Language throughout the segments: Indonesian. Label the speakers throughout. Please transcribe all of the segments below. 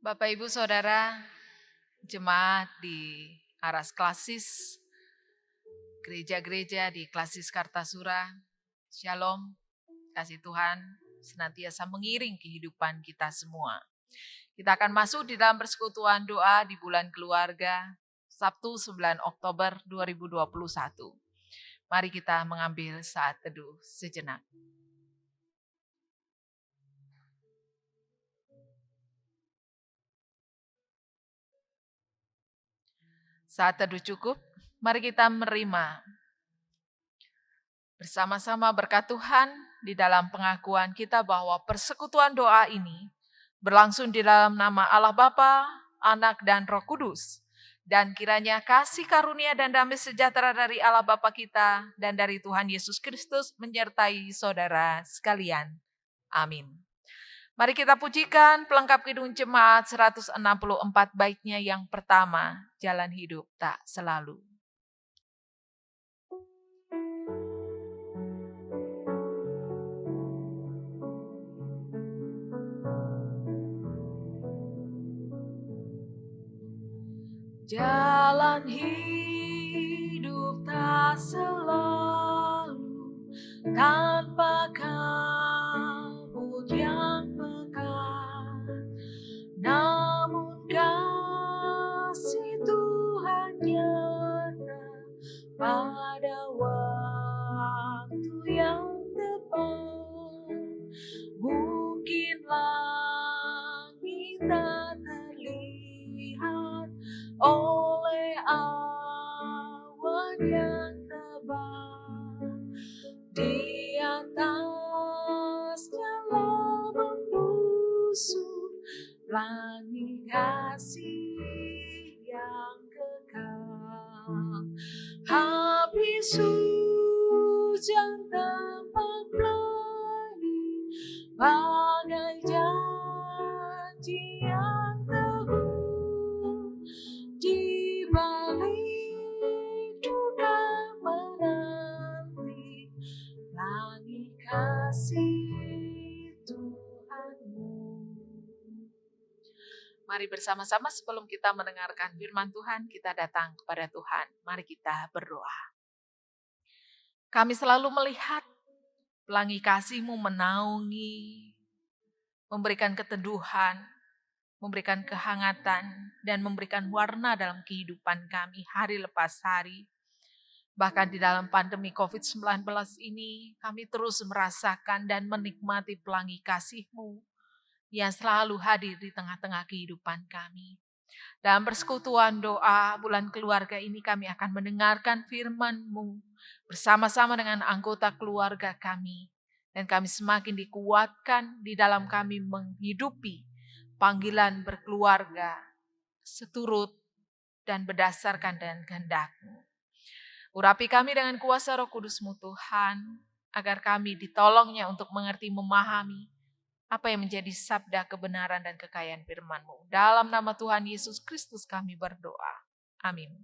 Speaker 1: Bapak, Ibu, Saudara, jemaat di Aras Klasis, gereja-gereja di Klasis Kartasura, Shalom, kasih Tuhan senantiasa mengiring kehidupan kita semua. Kita akan masuk di dalam persekutuan doa di bulan keluarga, Sabtu 9 Oktober 2021. Mari kita mengambil saat teduh sejenak. Saat teduh cukup, mari kita menerima bersama-sama berkat Tuhan di dalam pengakuan kita bahwa persekutuan doa ini berlangsung di dalam nama Allah Bapa, Anak, dan Roh Kudus. Dan kiranya kasih karunia dan damai sejahtera dari Allah Bapa kita dan dari Tuhan Yesus Kristus menyertai saudara sekalian. Amin. Mari kita pujikan pelengkap Kidung Jemaat 164 baitnya yang pertama, Jalan Hidup Tak Selalu. Jalan hidup tak selalu tanpa kabut yang pekat, namun kasih Tuhan nyata pada waktu yang tepat. Mungkin langit tak terlihat oleh awan yang tebal, di atasnya lah membusuk langit kasih yang kekal. Habis hujan tampak pelangi, bagai janji yang teguh. Di balik duka menanti, langit kasih Tuhanmu. Mari bersama-sama sebelum kita mendengarkan firman Tuhan, kita datang kepada Tuhan. Mari kita berdoa. Kami selalu melihat pelangi kasih-Mu menaungi, memberikan keteduhan, memberikan kehangatan, dan memberikan warna dalam kehidupan kami hari lepas hari. Bahkan di dalam pandemi COVID-19 ini, kami terus merasakan dan menikmati pelangi kasih-Mu yang selalu hadir di tengah-tengah kehidupan kami. Dalam persekutuan doa bulan keluarga ini kami akan mendengarkan firman-Mu bersama-sama dengan anggota keluarga kami. Dan kami semakin dikuatkan di dalam kami menghidupi panggilan berkeluarga seturut dan berdasarkan dengan kehendak-Mu. Urapi kami dengan kuasa Roh Kudus-Mu Tuhan, agar kami ditolongnya untuk mengerti, memahami apa yang menjadi sabda kebenaran dan kekayaan firman-Mu. Dalam nama Tuhan Yesus Kristus kami berdoa. Amin.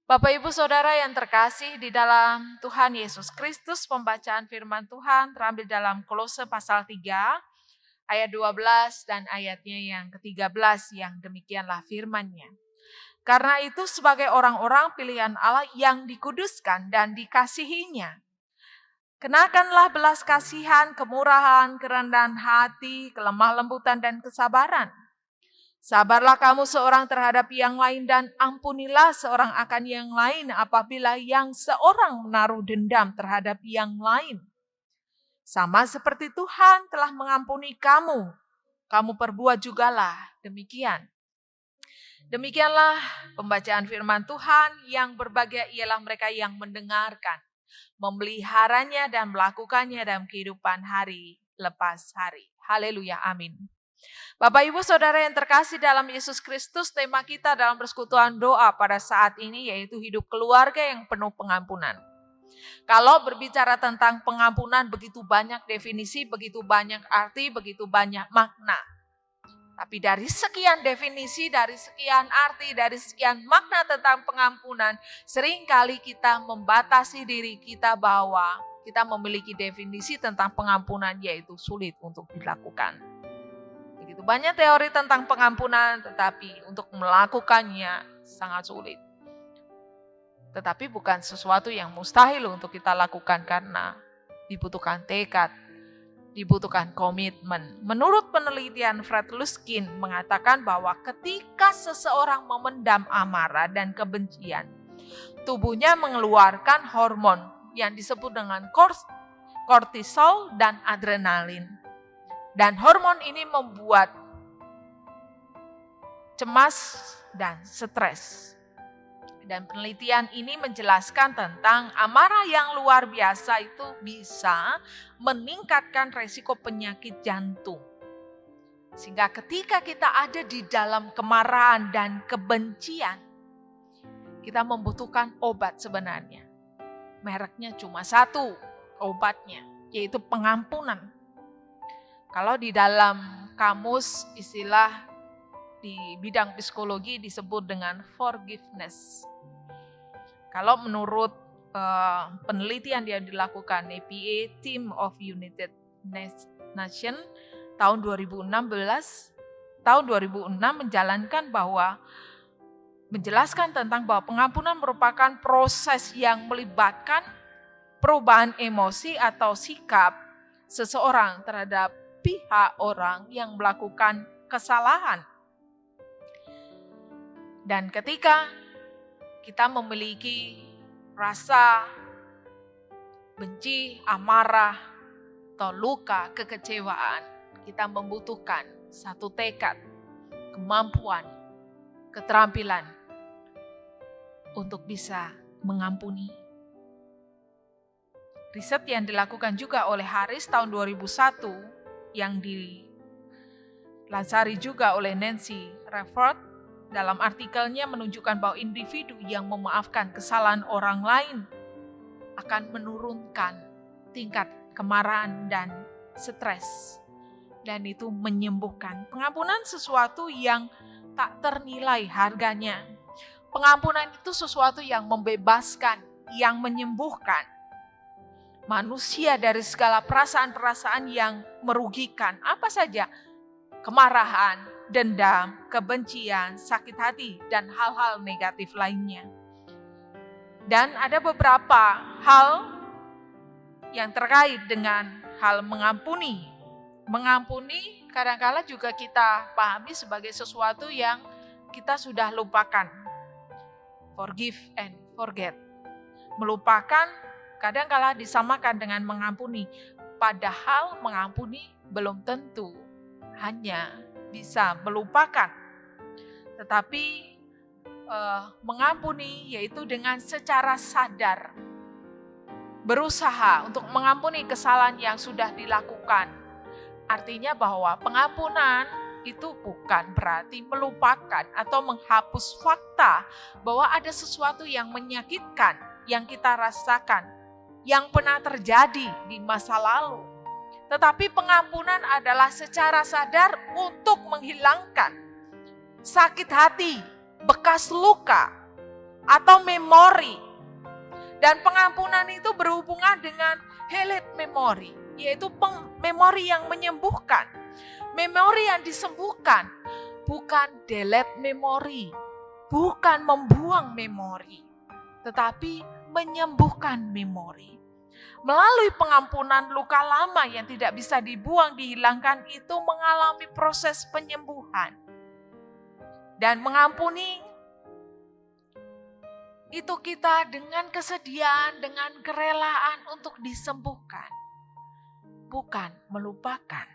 Speaker 1: Bapak, Ibu, Saudara yang terkasih di dalam Tuhan Yesus Kristus, pembacaan firman Tuhan terambil dalam Kolose pasal 3, ayat 12 dan ayatnya yang ke-13, yang demikianlah firman-Nya. Karena itu sebagai orang-orang pilihan Allah yang dikuduskan dan dikasihinya, kenakanlah belas kasihan, kemurahan, kerendahan hati, kelemah lembutan, dan kesabaran. Sabarlah kamu seorang terhadap yang lain dan ampunilah seorang akan yang lain apabila yang seorang menaruh dendam terhadap yang lain. Sama seperti Tuhan telah mengampuni kamu, kamu perbuat jugalah demikian. Demikianlah pembacaan firman Tuhan. Yang berbahagia ialah mereka yang mendengarkan, memeliharanya dan melakukannya dalam kehidupan hari lepas hari. Haleluya, amin. Bapak, Ibu, Saudara yang terkasih dalam Yesus Kristus, tema kita dalam persekutuan doa pada saat ini yaitu hidup keluarga yang penuh pengampunan. Kalau berbicara tentang pengampunan, begitu banyak definisi, begitu banyak arti, begitu banyak makna. Tapi dari sekian definisi, dari sekian arti, dari sekian makna tentang pengampunan, seringkali kita membatasi diri kita bahwa kita memiliki definisi tentang pengampunan yaitu sulit untuk dilakukan. Begitu banyak teori tentang pengampunan, tetapi untuk melakukannya sangat sulit. Tetapi bukan sesuatu yang mustahil untuk kita lakukan karena dibutuhkan tekad, dibutuhkan komitmen. Menurut penelitian Fred Luskin mengatakan bahwa ketika seseorang memendam amarah dan kebencian, tubuhnya mengeluarkan hormon yang disebut dengan kortisol dan adrenalin. Dan hormon ini membuat cemas dan stres. Dan penelitian ini menjelaskan tentang amarah yang luar biasa itu bisa meningkatkan resiko penyakit jantung. Sehingga ketika kita ada di dalam kemarahan dan kebencian, kita membutuhkan obat sebenarnya. Mereknya cuma satu obatnya, yaitu pengampunan. Kalau di dalam kamus istilah di bidang psikologi disebut dengan forgiveness. Kalau menurut penelitian yang dilakukan EPA, Team of United Nations tahun 2016, tahun 2006 menjelaskan tentang bahwa pengampunan merupakan proses yang melibatkan perubahan emosi atau sikap seseorang terhadap pihak orang yang melakukan kesalahan. Dan ketika kita memiliki rasa benci, amarah, atau luka, kekecewaan, kita membutuhkan satu tekad, kemampuan, keterampilan untuk bisa mengampuni. Riset yang dilakukan juga oleh Harris tahun 2001 yang dilansari juga oleh Nancy Rayford dalam artikelnya menunjukkan bahwa individu yang memaafkan kesalahan orang lain akan menurunkan tingkat kemarahan dan stres. Dan itu menyembuhkan. Pengampunan sesuatu yang tak ternilai harganya. Pengampunan itu sesuatu yang membebaskan, yang menyembuhkan manusia dari segala perasaan-perasaan yang merugikan. Apa saja? Kemarahan, dendam, kebencian, sakit hati, dan hal-hal negatif lainnya. Dan ada beberapa hal yang terkait dengan hal mengampuni. Mengampuni kadang-kala juga kita pahami sebagai sesuatu yang kita sudah lupakan. Forgive and forget. Melupakan kadang-kala disamakan dengan mengampuni. Padahal mengampuni belum tentu hanya bisa melupakan. Tetapi mengampuni yaitu dengan secara sadar. Berusaha untuk mengampuni kesalahan yang sudah dilakukan. Artinya bahwa pengampunan itu bukan berarti melupakan atau menghapus fakta bahwa ada sesuatu yang menyakitkan yang kita rasakan, yang pernah terjadi di masa lalu. Tetapi pengampunan adalah secara sadar untuk menghilangkan sakit hati, bekas luka, atau memori. Dan pengampunan itu berhubungan dengan healed memory, yaitu memori yang menyembuhkan. Memori yang disembuhkan, bukan delete memori, bukan membuang memori, tetapi menyembuhkan memori. Melalui pengampunan, luka lama yang tidak bisa dibuang, dihilangkan itu mengalami proses penyembuhan. Dan mengampuni itu kita dengan kesediaan, dengan kerelaan untuk disembuhkan. Bukan melupakan.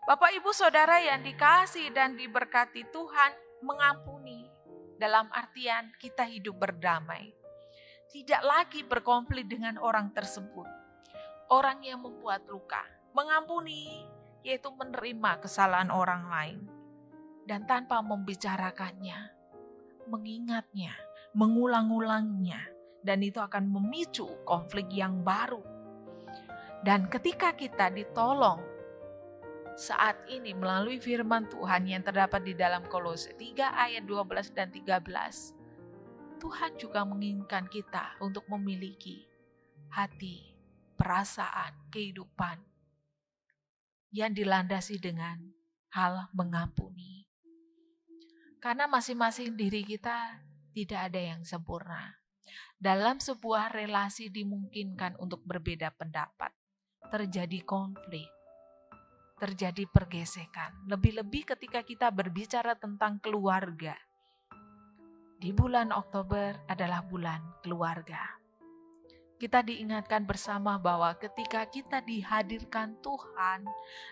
Speaker 1: Bapak, Ibu, Saudara yang dikasihi dan diberkati Tuhan, mengampuni dalam artian kita hidup berdamai. Tidak lagi berkonflik dengan orang tersebut. Orang yang membuat luka. Mengampuni yaitu menerima kesalahan orang lain. Dan tanpa membicarakannya, mengingatnya, mengulang-ulangnya. Dan itu akan memicu konflik yang baru. Dan ketika kita ditolong saat ini melalui firman Tuhan yang terdapat di dalam Kolose 3 ayat 12 dan 13. Tuhan juga menginginkan kita untuk memiliki hati, perasaan, kehidupan yang dilandasi dengan hal mengampuni. Karena masing-masing diri kita tidak ada yang sempurna. Dalam sebuah relasi dimungkinkan untuk berbeda pendapat, terjadi konflik, terjadi pergesekan. Lebih-lebih ketika kita berbicara tentang keluarga. Di bulan Oktober adalah bulan keluarga. Kita diingatkan bersama bahwa ketika kita dihadirkan Tuhan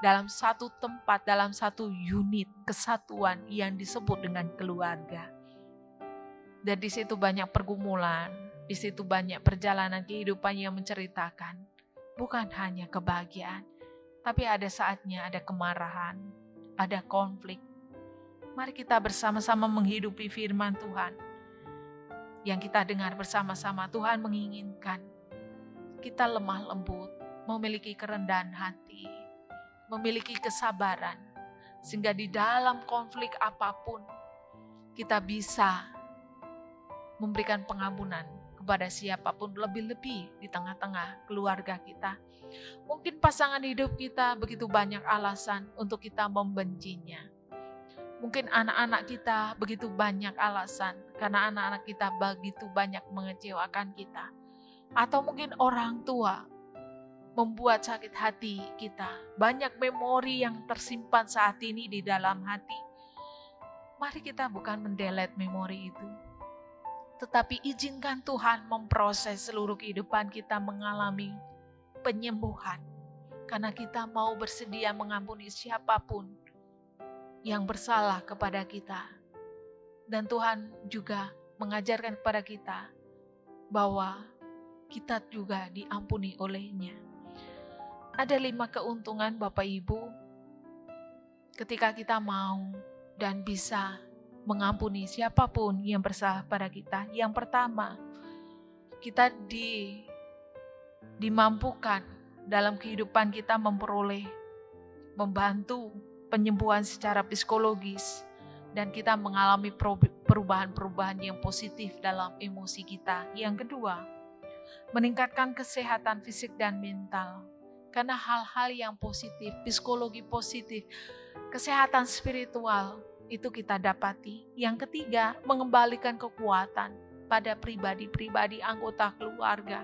Speaker 1: dalam satu tempat, dalam satu unit kesatuan yang disebut dengan keluarga. Dan di situ banyak pergumulan, di situ banyak perjalanan kehidupan yang menceritakan. Bukan hanya kebahagiaan, tapi ada saatnya ada kemarahan, ada konflik. Mari kita bersama-sama menghidupi firman Tuhan. Yang kita dengar bersama-sama, Tuhan menginginkan kita lemah lembut, memiliki kerendahan hati, memiliki kesabaran, sehingga di dalam konflik apapun kita bisa memberikan pengampunan kepada siapapun, lebih-lebih di tengah-tengah keluarga kita. Mungkin pasangan hidup kita begitu banyak alasan untuk kita membencinya. Mungkin anak-anak kita begitu banyak alasan karena anak-anak kita begitu banyak mengecewakan kita. Atau mungkin orang tua membuat sakit hati kita. Banyak memori yang tersimpan saat ini di dalam hati. Mari kita bukan mendelete memori itu, tetapi izinkan Tuhan memproses seluruh kehidupan kita mengalami penyembuhan. Karena kita mau bersedia mengampuni siapapun yang bersalah kepada kita. Dan Tuhan juga mengajarkan kepada kita bahwa kita juga diampuni olehnya. Ada 5 keuntungan Bapak Ibu ketika kita mau dan bisa mengampuni siapapun yang bersalah pada kita. Yang pertama, kita dimampukan dalam kehidupan kita membantu penyembuhan secara psikologis, dan kita mengalami perubahan-perubahan yang positif dalam emosi kita. Yang kedua, meningkatkan kesehatan fisik dan mental. Karena hal-hal yang positif, psikologi positif, kesehatan spiritual itu kita dapati. Yang ketiga, mengembalikan kekuatan pada pribadi-pribadi anggota keluarga,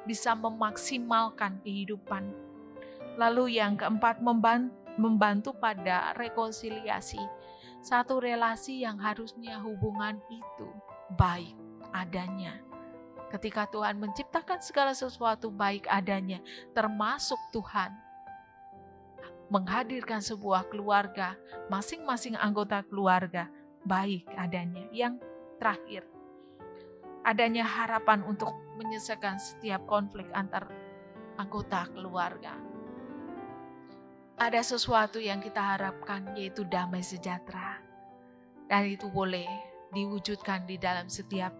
Speaker 1: bisa memaksimalkan kehidupan. Lalu yang keempat, membantu pada rekonsiliasi. Satu relasi yang harusnya hubungan itu baik adanya. Ketika Tuhan menciptakan segala sesuatu baik adanya, termasuk Tuhan menghadirkan sebuah keluarga, masing-masing anggota keluarga baik adanya. Yang terakhir, adanya harapan untuk menyelesaikan setiap konflik antar anggota keluarga. Ada sesuatu yang kita harapkan, yaitu damai sejahtera. Dan itu boleh diwujudkan di dalam setiap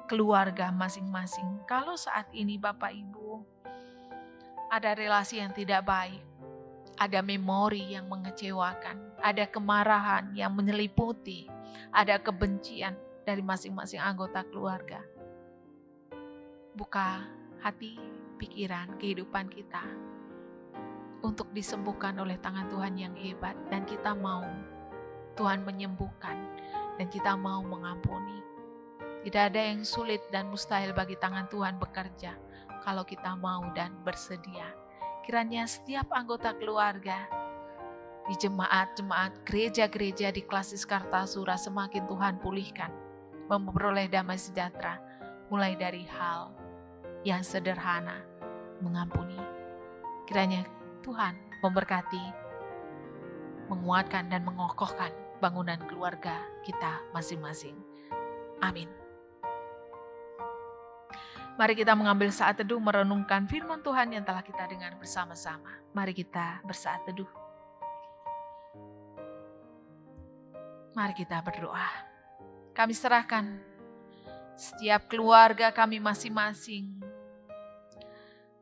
Speaker 1: keluarga masing-masing. Kalau saat ini Bapak Ibu ada relasi yang tidak baik, ada memori yang mengecewakan, ada kemarahan yang menyeliputi, ada kebencian dari masing-masing anggota keluarga. Buka hati, pikiran, kehidupan kita untuk disembuhkan oleh tangan Tuhan yang hebat, dan kita mau Tuhan menyembuhkan, dan kita mau mengampuni. Tidak ada yang sulit dan mustahil bagi tangan Tuhan bekerja kalau kita mau dan bersedia. Kiranya setiap anggota keluarga di jemaat-jemaat, gereja-gereja di Klasis Kartasura semakin Tuhan pulihkan, memperoleh damai sejahtera, mulai dari hal yang sederhana, mengampuni. Kiranya Tuhan memberkati, menguatkan dan mengokohkan bangunan keluarga kita masing-masing. Amin. Mari kita mengambil saat teduh merenungkan firman Tuhan yang telah kita dengar bersama-sama. Mari kita bersaat teduh. Mari kita berdoa. Kami serahkan setiap keluarga kami masing-masing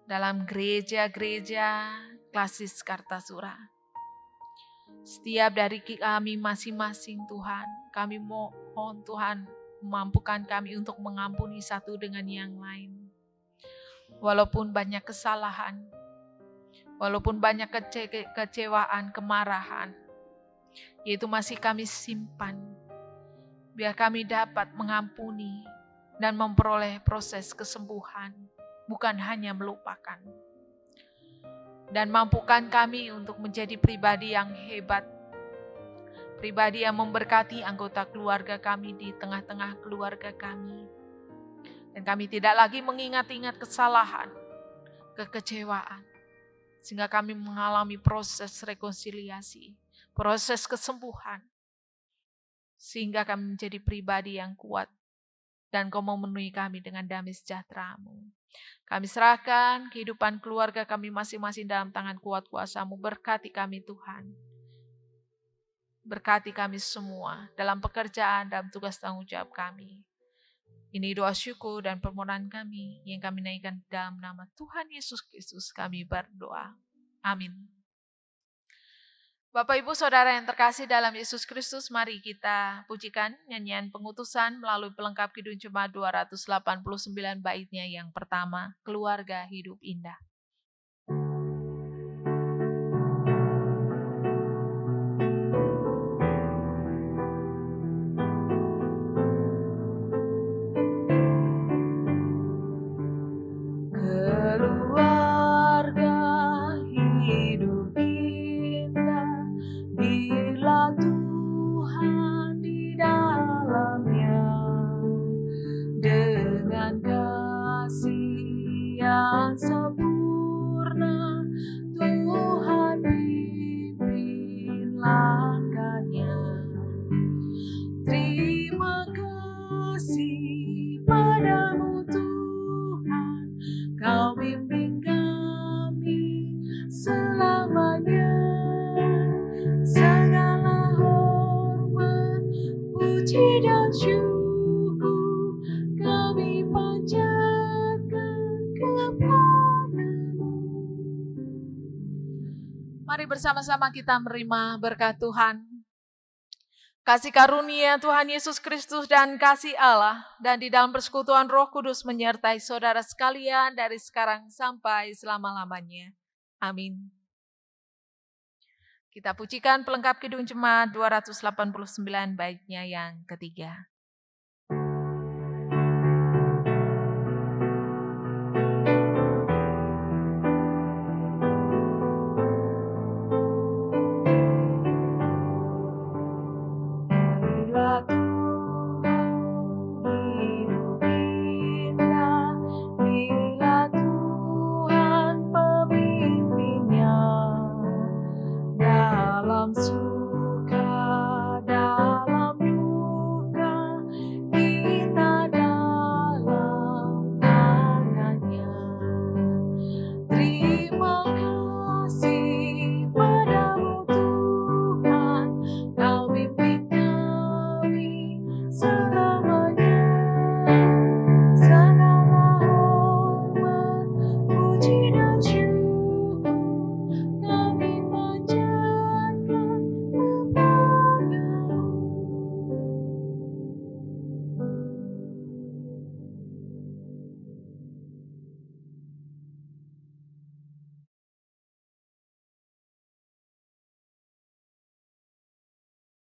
Speaker 1: dalam gereja-gereja Klasis Kartasura. Setiap dari kami masing-masing Tuhan, kami mohon Tuhan memampukan kami untuk mengampuni satu dengan yang lain. Walaupun banyak kesalahan, walaupun banyak kecewaan, kemarahan, yaitu masih kami simpan. Biar kami dapat mengampuni dan memperoleh proses kesembuhan, bukan hanya melupakan. Dan mampukan kami untuk menjadi pribadi yang hebat, pribadi yang memberkati anggota keluarga kami di tengah-tengah keluarga kami. Dan kami tidak lagi mengingat-ingat kesalahan, kekecewaan, sehingga kami mengalami proses rekonsiliasi, proses kesembuhan, sehingga kami menjadi pribadi yang kuat, dan Kau memenuhi kami dengan damai sejahtera-Mu. Kami serahkan kehidupan keluarga kami masing-masing dalam tangan kuat kuasa-Mu. Berkati kami Tuhan. Berkati kami semua dalam pekerjaan, dalam tugas tanggung jawab kami. Ini doa syukur dan permohonan kami yang kami naikkan dalam nama Tuhan Yesus Kristus kami berdoa. Amin. Bapak Ibu Saudara yang terkasih dalam Yesus Kristus, mari kita pujikan nyanyian pengutusan melalui pelengkap Kidung Jemaat 289 baitnya yang pertama, Keluarga Hidup Indah. Sempurna Tuhan pimpin langkahnya. Terima kasih padamu Tuhan, Kau bimbing kami selamanya. Segala hormat, puji dan syukur kami panjatkan kepadamu. Mari bersama-sama kita menerima berkat Tuhan. Kasih karunia Tuhan Yesus Kristus dan kasih Allah dan di dalam persekutuan Roh Kudus menyertai saudara sekalian dari sekarang sampai selama-lamanya. Amin. Kita pujikan pelengkap Kidung Jemaat 289 baitnya yang ketiga.